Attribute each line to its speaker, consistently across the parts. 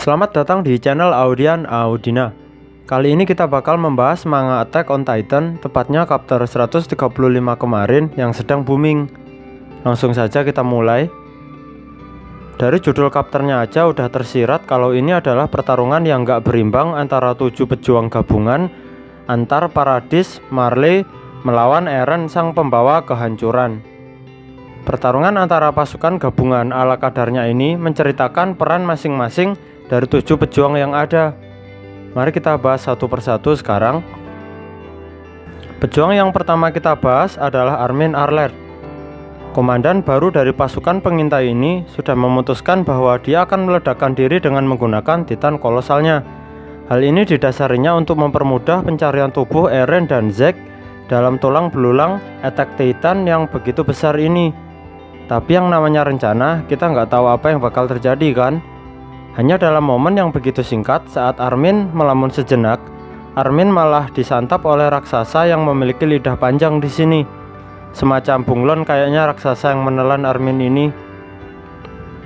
Speaker 1: Selamat datang di channel Audian Audina. Kali ini kita bakal membahas manga Attack on Titan, tepatnya chapter 135 kemarin yang sedang booming. Langsung saja kita mulai. Dari judul chapternya aja udah tersirat kalau ini adalah pertarungan yang gak berimbang antara 7 pejuang gabungan antar Paradis Marley melawan Eren sang pembawa kehancuran. Pertarungan antara pasukan gabungan ala kadarnya ini menceritakan peran masing-masing dari 7 pejuang yang ada. Mari kita bahas satu persatu sekarang. Pejuang yang pertama kita bahas adalah Armin Arlert. Komandan baru dari pasukan pengintai ini sudah memutuskan bahwa dia akan meledakkan diri dengan menggunakan Titan kolosalnya. Hal ini didasarinya untuk mempermudah pencarian tubuh Eren dan Zack dalam tulang belulang Attack Titan yang begitu besar ini. Tapi yang namanya rencana, kita nggak tahu apa yang bakal terjadi kan. Hanya dalam momen yang begitu singkat, saat Armin melamun sejenak, Armin malah disantap oleh raksasa yang memiliki lidah panjang di sini. Semacam bunglon kayaknya raksasa yang menelan Armin ini.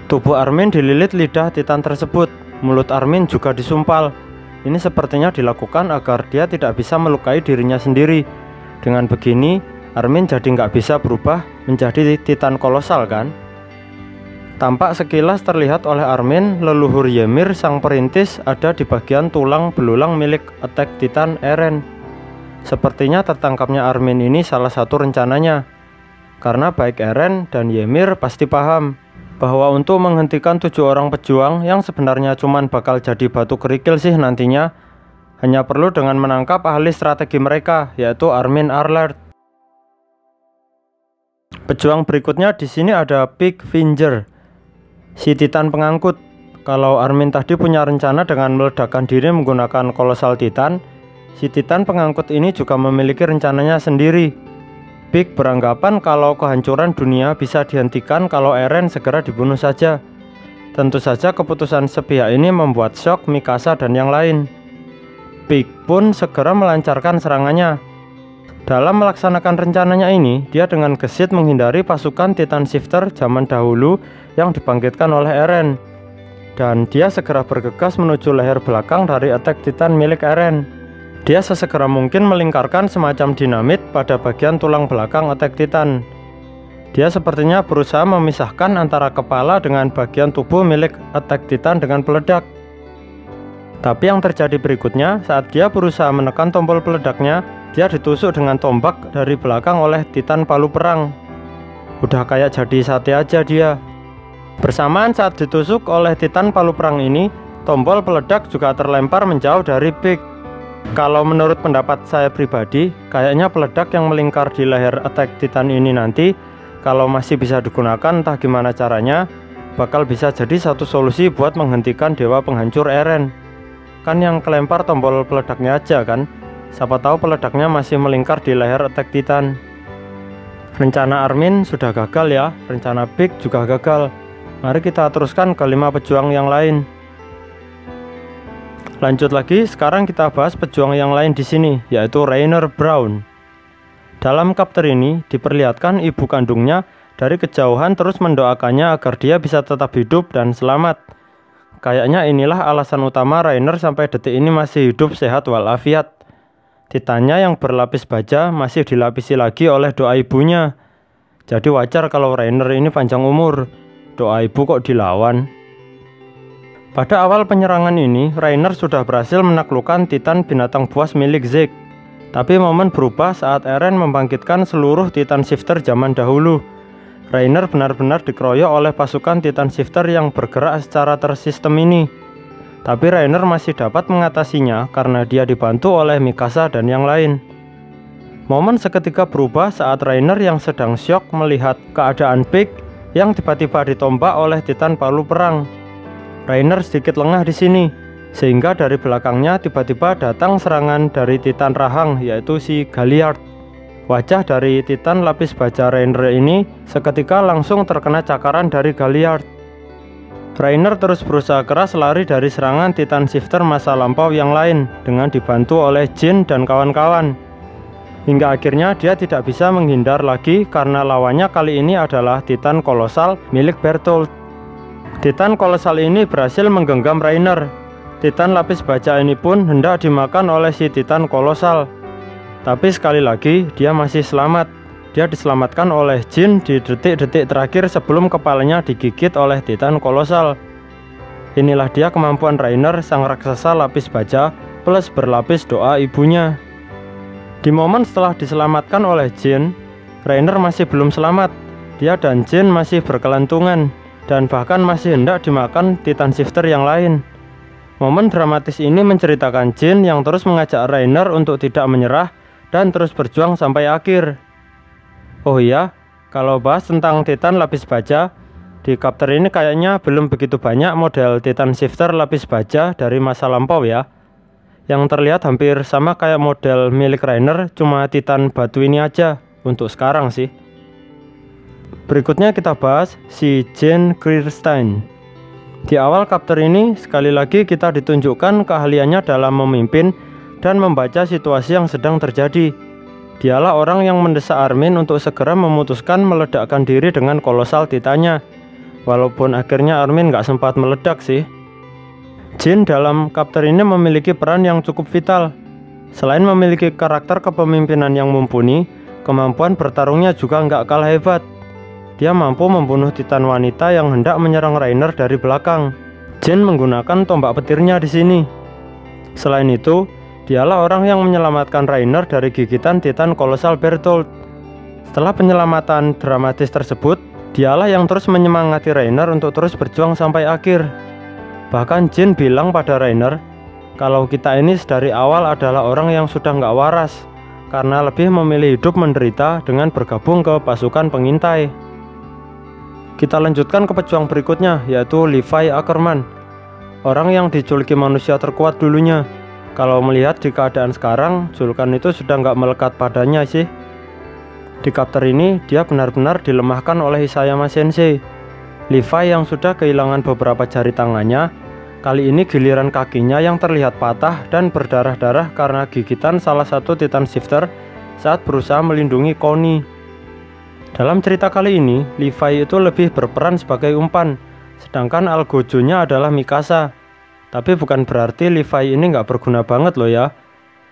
Speaker 1: Tubuh Armin dililit lidah Titan tersebut. Mulut Armin juga disumpal. Ini sepertinya dilakukan agar dia tidak bisa melukai dirinya sendiri. Dengan begini, Armin jadi nggak bisa berubah menjadi Titan kolosal kan? Tampak sekilas terlihat oleh Armin, leluhur Ymir sang perintis ada di bagian tulang belulang milik Attack Titan Eren. Sepertinya tertangkapnya Armin ini salah satu rencananya. Karena baik Eren dan Ymir pasti paham bahwa untuk menghentikan 7 orang pejuang yang sebenarnya cuman bakal jadi batu kerikil sih nantinya, hanya perlu dengan menangkap ahli strategi mereka, yaitu Armin Arlert. Pejuang berikutnya di sini ada Big Finger, si Titan pengangkut. Kalau Armin tadi punya rencana dengan meledakkan diri menggunakan kolosal Titan, si Titan pengangkut ini juga memiliki rencananya sendiri. Big beranggapan kalau kehancuran dunia bisa dihentikan kalau Eren segera dibunuh saja. Tentu saja keputusan sepihak ini membuat shock Mikasa dan yang lain. Big pun segera melancarkan serangannya. Dalam melaksanakan rencananya ini, dia dengan gesit menghindari pasukan Titan Shifter zaman dahulu yang dibangkitkan oleh Eren. Dan dia segera bergegas menuju leher belakang dari Attack Titan milik Eren. Dia sesegera mungkin melingkarkan semacam dinamit pada bagian tulang belakang Attack Titan. Dia sepertinya berusaha memisahkan antara kepala dengan bagian tubuh milik Attack Titan dengan peledak. Tapi yang terjadi berikutnya, saat dia berusaha menekan tombol peledaknya, dia ditusuk dengan tombak dari belakang oleh Titan palu perang. Udah kayak jadi sate aja dia. Bersamaan saat ditusuk oleh Titan palu perang ini, tombol peledak juga terlempar menjauh dari Big. Kalau menurut pendapat saya pribadi, kayaknya peledak yang melingkar di leher Attack Titan ini nanti, kalau masih bisa digunakan entah gimana caranya, bakal bisa jadi satu solusi buat menghentikan dewa penghancur Eren. Kan yang kelempar tombol peledaknya aja kan. Siapa tahu peledaknya masih melingkar di leher Attack Titan. Rencana Armin sudah gagal ya, rencana Big juga gagal. Mari kita teruskan ke 5 pejuang yang lain. Lanjut lagi, sekarang kita bahas pejuang yang lain di sini, yaitu Rainer Braun. Dalam chapter ini diperlihatkan ibu kandungnya dari kejauhan terus mendoakannya agar dia bisa tetap hidup dan selamat. Kayaknya inilah alasan utama Rainer sampai detik ini masih hidup sehat walafiat. Titannya yang berlapis baja masih dilapisi lagi oleh doa ibunya. Jadi wajar kalau Rainer ini panjang umur. Doa ibu kok dilawan. Pada awal penyerangan ini, Rainer sudah berhasil menaklukkan Titan binatang buas milik Zack. Tapi momen berubah saat Eren membangkitkan seluruh Titan Shifter zaman dahulu. Rainer benar-benar dikeroyok oleh pasukan Titan Shifter yang bergerak secara tersistem ini. Tapi Rainer masih dapat mengatasinya karena dia dibantu oleh Mikasa dan yang lain. Momen seketika berubah saat Rainer yang sedang syok melihat keadaan Big yang tiba-tiba ditombak oleh Titan palu perang. Rainer sedikit lengah di sini, sehingga dari belakangnya tiba-tiba datang serangan dari Titan rahang, yaitu si Galliard. Wajah dari Titan lapis baja Rainer ini seketika langsung terkena cakaran dari Galliard. Rainer terus berusaha keras lari dari serangan Titan Shifter masa lampau yang lain dengan dibantu oleh Jin dan kawan-kawan. Hingga akhirnya dia tidak bisa menghindar lagi karena lawannya kali ini adalah Titan kolosal milik Bertolt. Titan kolosal ini berhasil menggenggam Reiner. Titan lapis baja ini pun hendak dimakan oleh si Titan kolosal. Tapi sekali lagi dia masih selamat. Dia diselamatkan oleh Jin di detik-detik terakhir sebelum kepalanya digigit oleh Titan kolosal. Inilah dia kemampuan Reiner, sang raksasa lapis baja plus berlapis doa ibunya. Di momen setelah diselamatkan oleh Jin, Reiner masih belum selamat. Dia dan Jin masih berkelantungan dan bahkan masih hendak dimakan Titan Shifter yang lain. Momen dramatis ini menceritakan Jin yang terus mengajak Reiner untuk tidak menyerah dan terus berjuang sampai akhir. Oh iya, kalau bahas tentang Titan lapis baja, di chapter ini kayaknya belum begitu banyak model Titan Shifter lapis baja dari masa lampau ya. Yang terlihat hampir sama kayak model milik Reiner, cuma Titan batu ini aja untuk sekarang sih. Berikutnya kita bahas si Jane Kirstein. Di awal chapter ini sekali lagi kita ditunjukkan keahliannya dalam memimpin dan membaca situasi yang sedang terjadi. Dialah orang yang mendesak Armin untuk segera memutuskan meledakkan diri dengan kolosal Titannya. Walaupun akhirnya Armin gak sempat meledak sih. Jin dalam chapter ini memiliki peran yang cukup vital. Selain memiliki karakter kepemimpinan yang mumpuni, kemampuan bertarungnya juga gak kalah hebat. Dia mampu membunuh Titan wanita yang hendak menyerang Reiner dari belakang. Jin menggunakan tombak petirnya di sini. Selain itu, dialah orang yang menyelamatkan Reiner dari gigitan Titan kolosal Bertolt. Setelah penyelamatan dramatis tersebut, dialah yang terus menyemangati Reiner untuk terus berjuang sampai akhir. Bahkan Jin bilang pada Reiner, kalau kita ini dari awal adalah orang yang sudah nggak waras, karena lebih memilih hidup menderita dengan bergabung ke pasukan pengintai. Kita lanjutkan ke pejuang berikutnya, yaitu Levi Ackerman, orang yang dijuluki manusia terkuat dulunya. Kalau melihat di keadaan sekarang, julukan itu sudah nggak melekat padanya sih. Di chapter ini, dia benar-benar dilemahkan oleh Isayama Sensei. Levi yang sudah kehilangan beberapa jari tangannya, kali ini giliran kakinya yang terlihat patah dan berdarah-darah karena gigitan salah satu Titan Shifter saat berusaha melindungi Connie. Dalam cerita kali ini, Levi itu lebih berperan sebagai umpan, sedangkan Algojo-nya adalah Mikasa. Tapi bukan berarti Levi ini nggak berguna banget loh ya.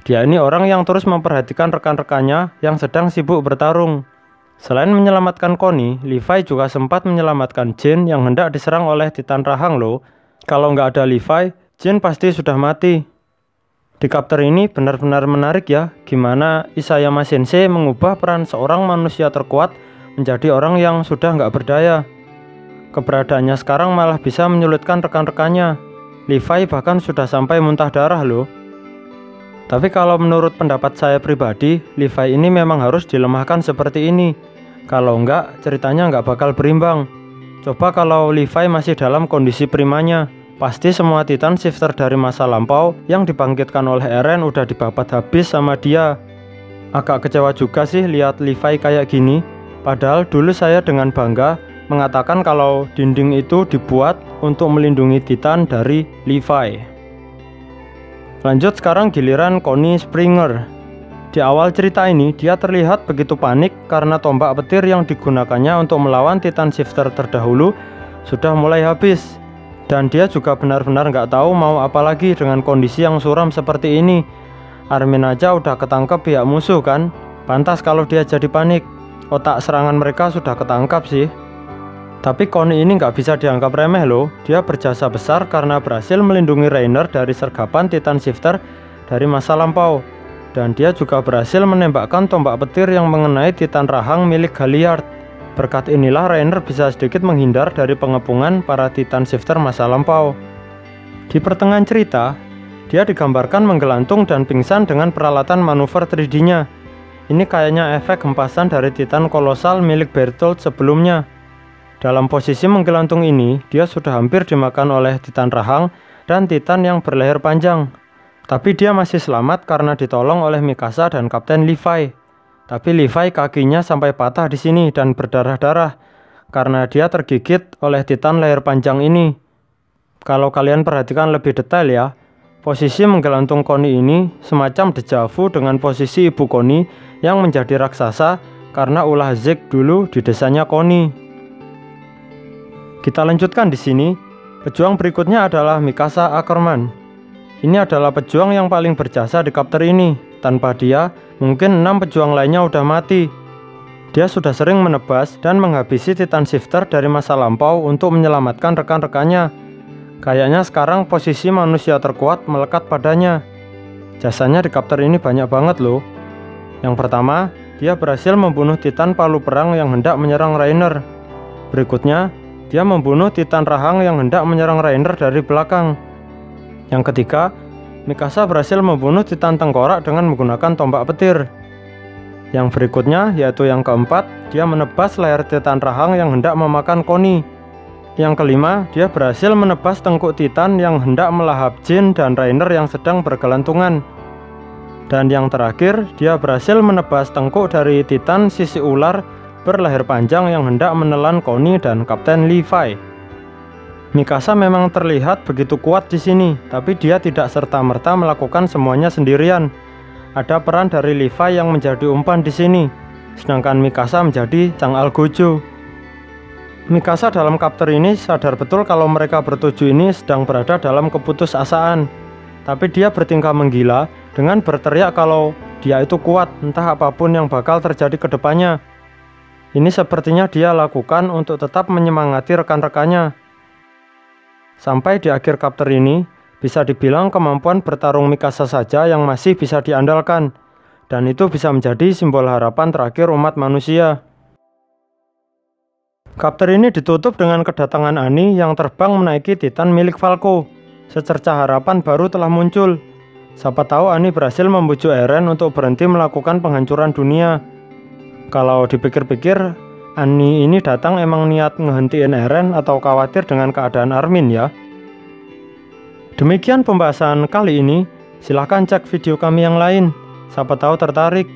Speaker 1: Dia ini orang yang terus memperhatikan rekan-rekannya yang sedang sibuk bertarung. Selain menyelamatkan Connie, Levi juga sempat menyelamatkan Jin yang hendak diserang oleh Titan Rahang loh. Kalau nggak ada Levi, Jin pasti sudah mati. Di chapter ini benar-benar menarik ya, gimana Isayama Sensei mengubah peran seorang manusia terkuat menjadi orang yang sudah nggak berdaya. Keberadaannya sekarang malah bisa menyulitkan rekan-rekannya. Levi bahkan sudah sampai muntah darah loh. Tapi kalau menurut pendapat saya pribadi, Levi ini memang harus dilemahkan seperti ini. Kalau enggak, ceritanya nggak bakal berimbang. Coba kalau Levi masih dalam kondisi primanya, pasti semua Titan Shifter dari masa lampau yang dibangkitkan oleh Eren udah dibabat habis sama dia. Agak kecewa juga sih lihat Levi kayak gini. Padahal dulu saya dengan bangga mengatakan kalau dinding itu dibuat untuk melindungi Titan dari Levi. Lanjut sekarang giliran Connie Springer. Di awal cerita ini dia terlihat begitu panik karena tombak petir yang digunakannya untuk melawan Titan Shifter terdahulu sudah mulai habis. Dan dia juga benar-benar nggak tahu mau apa lagi dengan kondisi yang suram seperti ini. Armin aja udah ketangkep pihak musuh kan. Pantas kalau dia jadi panik. Otak serangan mereka sudah ketangkap sih. Tapi Connie ini nggak bisa dianggap remeh loh. Dia berjasa besar karena berhasil melindungi Reiner dari sergapan Titan Shifter dari masa lampau. Dan dia juga berhasil menembakkan tombak petir yang mengenai Titan Rahang milik Galliard. Berkat inilah Reiner bisa sedikit menghindar dari pengepungan para Titan Shifter masa lampau. Di pertengahan cerita, dia digambarkan menggelantung dan pingsan dengan peralatan manuver 3D-nya. Ini kayaknya efek hempasan dari Titan kolosal milik Bertolt sebelumnya. Dalam posisi menggelantung ini, dia sudah hampir dimakan oleh Titan Rahang dan Titan yang berleher panjang. Tapi dia masih selamat karena ditolong oleh Mikasa dan Kapten Levi. Tapi Levi kakinya sampai patah di sini dan berdarah-darah karena dia tergigit oleh Titan leher panjang ini. Kalau kalian perhatikan lebih detail ya, posisi menggelantung Connie ini semacam dejavu dengan posisi ibu Connie yang menjadi raksasa karena ulah Zeke dulu di desanya Connie. Kita lanjutkan di sini. Pejuang berikutnya adalah Mikasa Ackerman. Ini adalah pejuang yang paling berjasa di chapter ini. Tanpa dia, mungkin 6 pejuang lainnya udah mati. Dia sudah sering menebas dan menghabisi Titan Shifter dari masa lampau untuk menyelamatkan rekan-rekannya. Kayaknya sekarang posisi manusia terkuat melekat padanya. Jasanya di chapter ini banyak banget loh. Yang pertama, dia berhasil membunuh Titan palu perang yang hendak menyerang Reiner. Berikutnya, dia membunuh Titan rahang yang hendak menyerang Reiner dari belakang. Yang ketiga, Mikasa berhasil membunuh Titan tengkorak dengan menggunakan tombak petir. Yang berikutnya, yaitu yang keempat, dia menebas leher Titan rahang yang hendak memakan Connie. Yang kelima, dia berhasil menebas tengkuk Titan yang hendak melahap Jin dan Reiner yang sedang bergelantungan. Dan yang terakhir, dia berhasil menebas tengkuk dari Titan sisi ular berleher panjang yang hendak menelan Connie dan Kapten Levi. Mikasa memang terlihat begitu kuat di sini, tapi dia tidak serta-merta melakukan semuanya sendirian. Ada peran dari Levi yang menjadi umpan di sini, sedangkan Mikasa menjadi sang Algojo. Mikasa dalam chapter ini sadar betul kalau mereka bertujuh ini sedang berada dalam keputusasaan, tapi dia bertingkah menggila dengan berteriak kalau dia itu kuat, entah apapun yang bakal terjadi ke depannya. Ini sepertinya dia lakukan untuk tetap menyemangati rekan-rekannya. Sampai di akhir chapter ini, bisa dibilang kemampuan bertarung Mikasa saja yang masih bisa diandalkan, dan itu bisa menjadi simbol harapan terakhir umat manusia. Chapter ini ditutup dengan kedatangan Annie yang terbang menaiki Titan milik Falco. Secercah harapan baru telah muncul. Siapa tahu Annie berhasil membujuk Eren untuk berhenti melakukan penghancuran dunia. Kalau dipikir-pikir, Annie ini datang emang niat ngehentiin Eren atau khawatir dengan keadaan Armin ya. Demikian pembahasan kali ini. Silahkan cek video kami yang lain. Siapa tahu tertarik.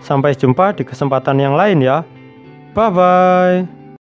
Speaker 1: Sampai jumpa di kesempatan yang lain ya. Bye bye.